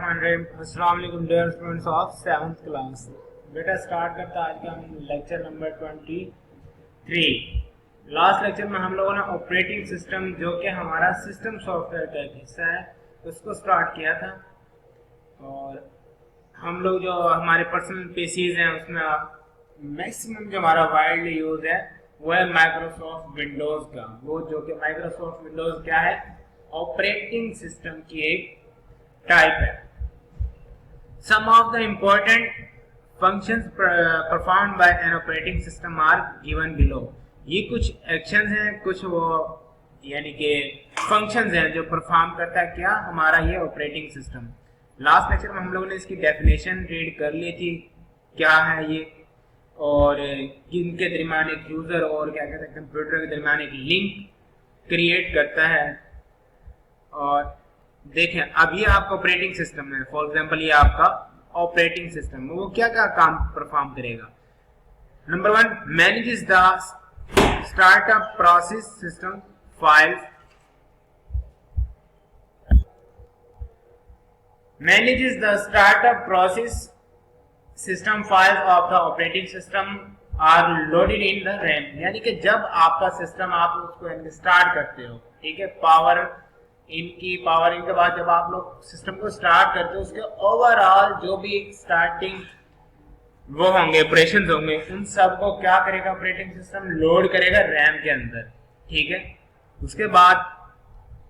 अस्सलाम वालेकुम dear students of 7th class. बेटा स्टार्ट करता आज का हम लेक्चर नंबर 23। लास्ट लेक्चर में हम लोगों ने ऑपरेटिंग सिस्टम जो कि हमारा सिस्टम सॉफ्टवेयर का एक हिस्सा है उसको स्टार्ट किया था। और हम लोग जो हमारे पर्सनल पीसीज हैं उसमें मैक्सिमम जो हमारा वाइडली यूज है वो है माइक्रोसॉफ्ट विंडोज का। वो जो कि माइक्रोसॉफ्ट विंडोज क्या है, ऑपरेटिंग सिस्टम की एक टाइप है। Some of the important functions performed by an operating system are given below। ये कुछ एक्शंस हैं, कुछ वो यानी कि फंक्शंस हैं जो परफॉर्म करता है क्या हमारा ये ऑपरेटिंग सिस्टम। लास्ट लेक्चर में हम लोगों ने इसकी डेफिनेशन रीड कर ली थी, क्या है ये और इनके दरमियान एक यूजर और क्या कहते हैं कंप्यूटर के दरमियान एक लिंक क्रिएट करता है। और देखें अब ये आपका ऑपरेटिंग सिस्टम है, फॉर एग्जांपल ये आपका ऑपरेटिंग सिस्टम है, वो क्या क्या काम परफॉर्म करेगा। Number 1, manages the startup process system files. Manages the startup process system files of the operating system are loaded in the RAM. यानी कि जब आपका सिस्टम आप उसको स्टार्ट करते हो, ठीक है, पावर इनके बाद जब आप लोग सिस्टम को स्टार्ट करते हो उसके ओवरऑल जो भी स्टार्टिंग वो होंगे ऑपरेशंस होंगे उन सब को क्या करेगा ऑपरेटिंग सिस्टम लोड करेगा रैम के अंदर, ठीक है। उसके बाद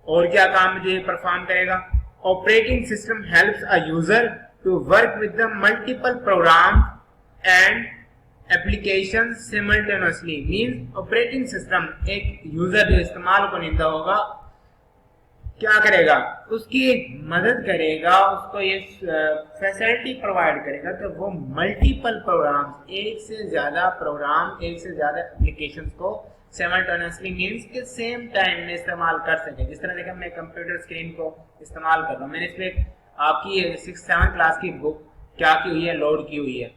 और क्या काम जो परफॉर्म करेगा, operating system helps a user to work with the multiple program and application simultaneously. Means operating system एक यूजर जो इस्तेमाल करता होगा क्या करेगा, उसकी मदद करेगा, उसको ये फैसिलिटी प्रोवाइड करेगा कि वो मल्टीपल प्रोग्राम्स, एक से ज्यादा प्रोग्राम, एक से ज्यादा एप्लीकेशंस को साइमल्टेनियसली मींस के सेम टाइम में इस्तेमाल कर सके। जिस तरह देखा मैं कंप्यूटर स्क्रीन को इस्तेमाल कर रहा हूँ, मैंने इसमें आपकी 6-7 क्लास की बुक क्या की हुई है, लोड की हुई है।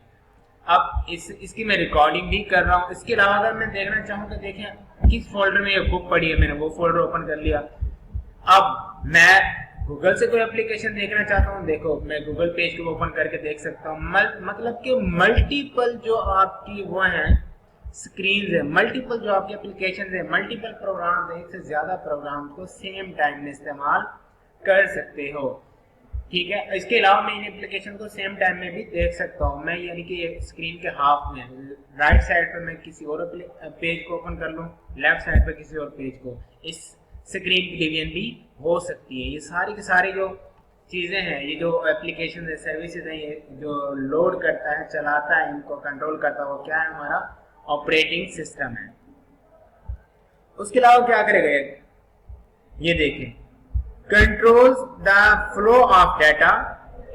अब इसकी मैं रिकॉर्डिंग भी कर रहा हूँ। इसके अलावा अगर मैं देखना चाहूँ तो देखें किस फोल्डर में ये बुक पड़ी है, मैंने वो फोल्डर ओपन कर लिया। अब मैं गूगल से कोई एप्लीकेशन देखना चाहता हूँ, देखो मैं गूगल पेज को ओपन करके देख सकता हूँ। मतलब कि मल्टीपल जो आपकी वो है स्क्रीन है, मल्टीपल जो आपकी एप्लीकेशन है, मल्टीपल प्रोग्राम है, एक से ज्यादा प्रोग्राम को सेम टाइम में इस्तेमाल कर सकते हो, ठीक है। इसके अलावा मैं इन एप्लीकेशन को सेम टाइम में भी देख सकता हूँ। मैं यानी कि स्क्रीन के हाफ में राइट साइड पर मैं किसी और पेज को ओपन कर लूँ, लेफ्ट साइड पर किसी और पेज को, इस स्क्रीन की डिवीजन भी हो सकती है। ये सारी की सारी जो चीजें हैं, ये जो एप्लीकेशन है, सर्विसेज हैं, ये जो लोड करता है, चलाता है, इनको कंट्रोल करता है, वो क्या है हमारा ऑपरेटिंग सिस्टम है। उसके अलावा क्या करेगा ये देखें, controls the flow of data,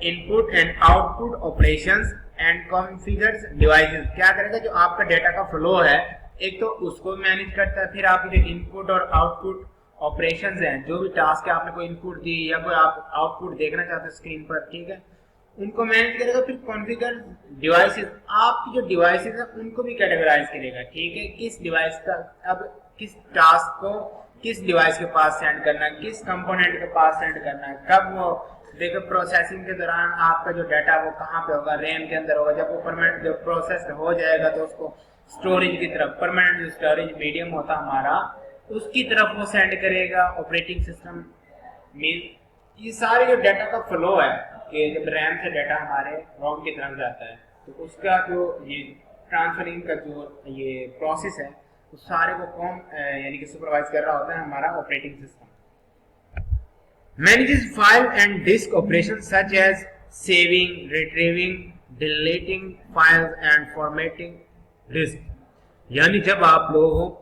input and output operations and configures devices. क्या करेगा, जो आपका डाटा का फ्लो है एक तो उसको मैनेज करता है, फिर आपकी जो इनपुट और आउटपुट ऑपरेशंस हैं, जो भी टास्क है आपने कोई इनपुट दी या कोई आप आउटपुट देखना चाहते हो स्क्रीन पर, ठीक है, उनको मैनेज करेगा। फिर कॉन्फ़िगर डिवाइसेस, आपकी जो डिवाइसेस है उनको भी कैटेगराइज करेगा, ठीक है, किस डिवाइस का अब किस टास्क को किस डिवाइस के पास सेंड करना है, किस कंपोनेंट के पास सेंड करना है, कब वो देखो प्रोसेसिंग के दौरान आपका जो डाटा वो कहाँ पे होगा, रैम के अंदर होगा। जब वो परमानेंट जब प्रोसेस हो जाएगा तो उसको स्टोरेज की तरफ, परमानेंट जो स्टोरेज मीडियम होता हमारा उसकी तरफ वो सेंड करेगा ऑपरेटिंग सिस्टम। मीन ये सारे जो डाटा का फ्लो है कि जब रैम से डाटा हमारे रोम की तरफ जाता है तो उसका जो ये ट्रांसफरिंग का जो ये प्रोसेस है उस सारे को कौन यानी कि सुपरवाइज कर रहा होता है हमारा operating system. Manages file and disk operation such as saving, retrieving, deleting files and formatting disk. यानी जब आप लोग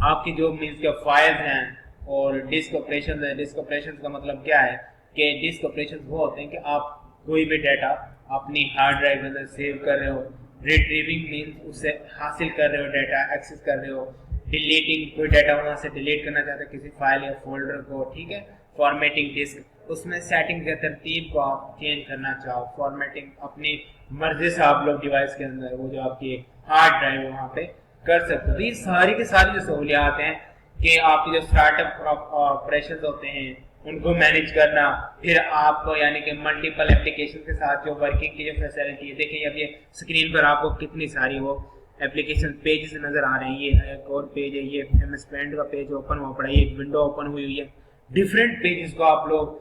आपकी जो मीन्स के फाइल्स हैं और डिस्क ऑपरेशन है, डिस्क ऑपरेशन का मतलब क्या है कि डिस्क ऑपरेशन वो होते हैं कि आप कोई भी डाटा अपनी हार्ड ड्राइव के अंदर सेव कर रहे हो, रिट्रीविंग मीन्स उससे हासिल कर रहे हो डाटा, एक्सेस कर रहे हो, डिलीटिंग कोई डाटा वहां से डिलीट करना चाहते हो किसी फाइल या फोल्डर को, ठीक है, फॉर्मेटिंग डिस्क उसमें सेटिंग के तरतीब को आप चेंज करना चाहो, फॉर्मेटिंग अपनी मर्जी से आप लोग डिवाइस के अंदर वो जो आपकी हार्ड ड्राइव है वहाँ पे कर सकते हो। तो ये सारी की सारी जो सहूलियात हैं कि आपके जो स्टार्टअप ऑपरेशन होते हैं उनको मैनेज करना, फिर आपको यानी कि मल्टीपल एप्लीकेशन के साथ जो वर्किंग की जो फैसिलिटी है, देखिए अब ये स्क्रीन पर आपको कितनी सारी वो एप्लीकेशन पेजेस नजर आ रहे हैं। ये एक और पेज है, ये एमएस पेंट का पेज ओपन हुआ पड़ा है, ये विंडो ओपन हुई है। डिफरेंट पेजेस को आप लोग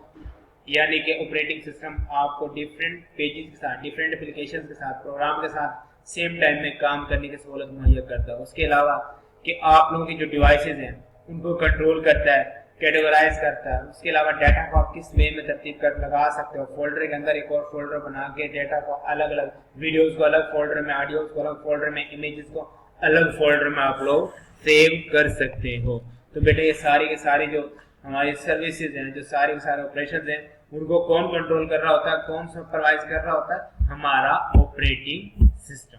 यानी कि ऑपरेटिंग सिस्टम आपको डिफरेंट पेजेस के साथ, डिफरेंट एप्लीकेशन के साथ, प्रोग्राम के साथ सेम टाइम में काम करने की सहूलत मुहैया करता है। उसके अलावा कि आप लोगों की जो डिवाइसेज हैं उनको कंट्रोल करता है, कैटेगराइज करता है। उसके अलावा डाटा को आप किस वे में तरतीब कर लगा सकते हो, फोल्डर के अंदर एक और फोल्डर बना के डाटा को अलग अलग, वीडियोस को अलग फोल्डर में, ऑडियोज को अलग फोल्डर में, इमेजेस को अलग फोल्डर में आप लोग सेव कर सकते हो। तो बेटे ये सारी के सारी जो हमारी सर्विसेज हैं, जो सारे के सारे ऑपरेशन हैं, उनको कौन कंट्रोल कर रहा होता है, कौन सुपरवाइज कर रहा होता है, हमारा ऑपरेटिंग सिस्टम।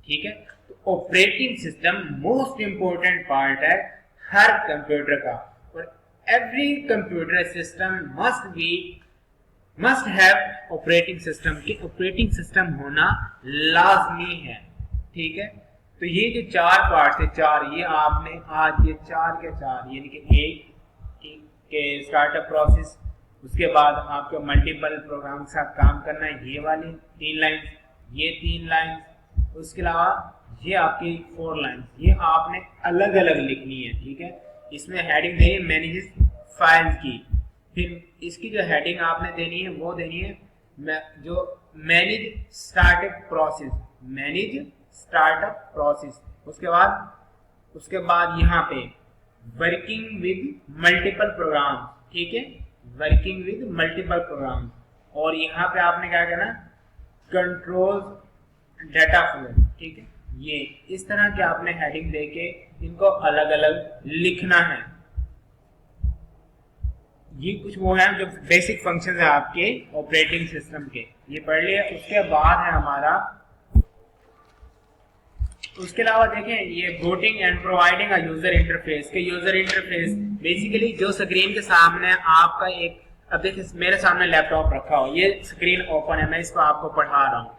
ठीक है, तो operating system most important part है हर कंप्यूटर का, और every computer system must have operating system. कि ऑपरेटिंग सिस्टम होना लाजमी है। ठीक है, तो ये जो चार पार्ट है, चार, ये आपने आज ये चार के चार यानी कि एक के स्टार्टअप प्रोसेस, उसके बाद आपको मल्टीपल प्रोग्राम के साथ काम करना है, ये वाली 3 लाइन, ये 3 लाइन, उसके अलावा ये आपकी 4 लाइन, ये आपने अलग अलग लिखनी है। ठीक है, इसमें हेडिंग देनी है मैनेज फाइल्स की, फिर इसकी जो हेडिंग आपने देनी है वो देनी है जो manage startup process, manage startup process. उसके बाद यहाँ पे वर्किंग विद मल्टीपल प्रोग्राम। ठीक है, वर्किंग विद मल्टीपल प्रोग्राम, और यहाँ पे आपने क्या करना, कंट्रोल डाटा फ्लो। ठीक है, ये इस तरह के आपने हेडिंग देके इनको अलग अलग लिखना है। ये कुछ वो है जो बेसिक फंक्शंस है आपके ऑपरेटिंग सिस्टम के, ये पढ़ लिया। उसके बाद है हमारा, उसके अलावा देखें ये booting and providing a user interface. के यूजर इंटरफेस बेसिकली जो स्क्रीन के सामने आपका एक, अब देखिए मेरे सामने लैपटॉप रखा हो, ये स्क्रीन ओपन है, मैं इसको आपको पढ़ा रहा हूँ,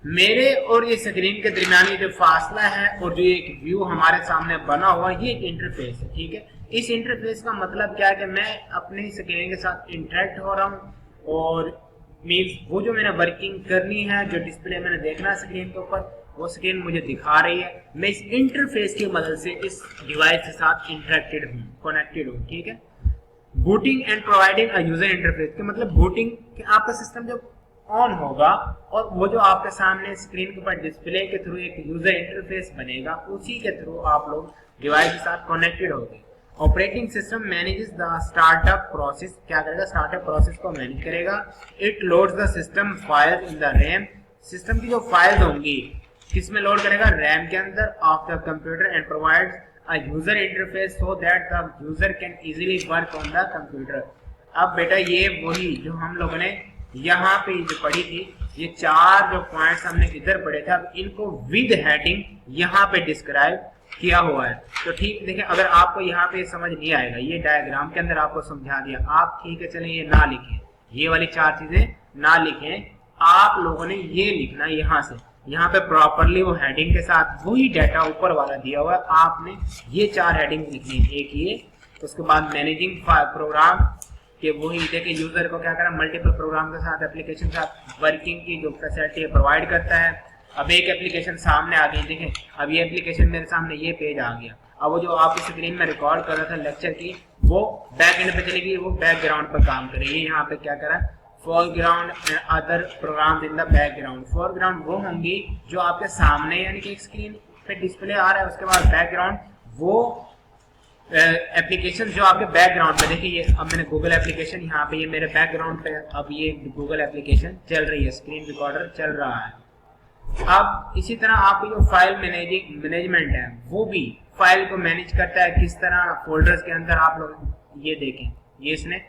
मेरे और ये स्क्रीन के दरमियान जो फासला है और जो एक व्यू हमारे सामने बना हुआ, ये एक इंटरफेस है। ठीक है, इस इंटरफेस का मतलब क्या है कि मैं अपनी स्क्रीन के साथ इंटरेक्ट हो रहा हूँ, और मीन्स वो जो मैंने वर्किंग करनी है, जो डिस्प्ले मैंने देखना है स्क्रीन के ऊपर, वो स्क्रीन मुझे दिखा रही है। मैं इस इंटरफेस की मदद से इस डिवाइस के साथ इंटरेक्टेड हूँ, कनेक्टेड हूँ। ठीक है, booting and providing a user interface के मतलब बूटिंग कि आपका सिस्टम जब ऑन होगा और वो जो आपके सामने स्क्रीन के ऊपर डिस्प्ले के थ्रू एक यूजर इंटरफेस बनेगा, उसी के थ्रू आप लोग डिवाइस के साथ कनेक्टेड होंगे। Operating system manages the startup process. क्या करेगा, स्टार्टअप प्रोसेस को मैनेज करेगा। It loads the system files in the RAM. System की जो फाइल्स होंगी किसमें लोड करेगा, रैम के अंदर of the computer, and provides a user interface so that the user can easily work on the computer. अब बेटा ये वही जो हम लोगों ने यहाँ पे जो पढ़ी थी, ये चार जो पॉइंट्स हमने इधर पढ़े थे, अब इनको विद हेडिंग यहाँ पे डिस्क्राइब किया हुआ है। तो ठीक देखिए, अगर आपको यहाँ पे समझ नहीं आएगा, ये डायग्राम के अंदर आपको समझा दिया, आप ठीक है चलें ये ना लिखें, ये वाली चार चीजें ना लिखें, आप लोगों ने ये लिखना यहाँ से, यहाँ पे प्रॉपरली वो हेडिंग के साथ वही डाटा ऊपर वाला दिया हुआ है, आपने ये चार हेडिंग लिखनी है। एक ये, उसके बाद मैनेजिंग प्रोग्राम के वही देखिए यूजर को क्या करा, मल्टीपल प्रोग्राम के साथ, एप्लीकेशन के साथ वर्किंग की जो फैसिलिटी प्रोवाइड करता है। अब एक एप्लीकेशन सामने आ गई, देखें अब ये एप्लीकेशन मेरे सामने ये पेज आ गया, अब वो जो आप स्क्रीन में रिकॉर्ड कर रहा था लेक्चर की, वो बैक एंड पे चली गई, वो बैकग्राउंड पर काम करेगी। यहाँ पे क्या करा, foreground and other program in the background. Foreground वो होंगी जो आपके सामने यानी कि स्क्रीन पे डिस्प्ले आ रहा है, उसके बाद बैकग्राउंड वो एप्लीकेशन जो आपके बैकग्राउंड में, देखिए ये अब मैंने गूगल एप्लीकेशन यहाँ पे, ये मेरे बैकग्राउंड पे अब ये गूगल एप्लीकेशन चल रही है, स्क्रीन रिकॉर्डर चल रहा है। अब इसी तरह आपको जो फाइल मैनेजमेंट है वो भी फाइल को मैनेज करता है, किस तरह फोल्डर्स के अंदर आप लोग ये देखें, ये इसने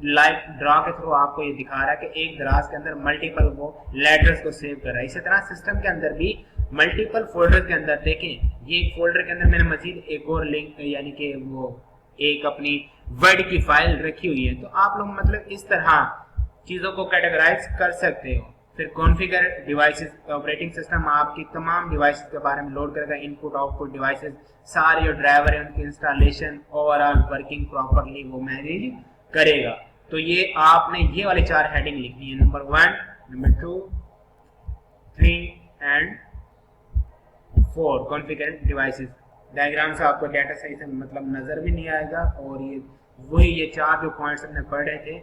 लाइव ड्रा के थ्रू आपको ये दिखा रहा है कि एक दराज के अंदर मल्टीपल वो लेटर्स को सेव कर रहा है। इसी तरह सिस्टम के अंदर भी मल्टीपल फोल्डर के अंदर देखें, ये एक फोल्डर के अंदर मैंने मजीद एक और लिंक यानी कि वो एक अपनी वर्ड की फाइल रखी हुई है। तो आप लोग मतलब इस तरह चीजों को कैटेगराइज कर सकते हो। फिर कॉन्फ़िगर डिवाइसेस, ऑपरेटिंग सिस्टम आपकी तमाम डिवाइसेस के बारे में लोड करेगा, इनपुट आउटपुट डिवाइसेस सारे जो ड्राइवर है उनकी इंस्टॉलेशन, ओवरऑल वर्किंग प्रॉपरली वो मैनेज करेगा। तो ये आपने ये वाले 4 हेडिंग लिखनी है, number 1, number 2, 3 and 4 configure devices. Diagram से आपको डाटा सही से मतलब नजर भी नहीं आएगा, और ये वही ये 4 जो पॉइंट्स हमने पढ़ रहे थे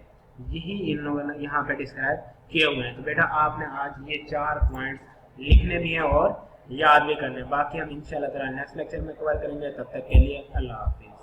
यही इन लोगों ने यहाँ पे डिस्क्राइब किए हुए हैं। तो बेटा आपने आज ये 4 पॉइंट्स लिखने भी हैं और याद भी करने हैं। बाकी हम इंशाल्लाह ताला नेक्स्ट लेक्चर में कवर करेंगे। तब तक के लिए अल्लाह हाफिज।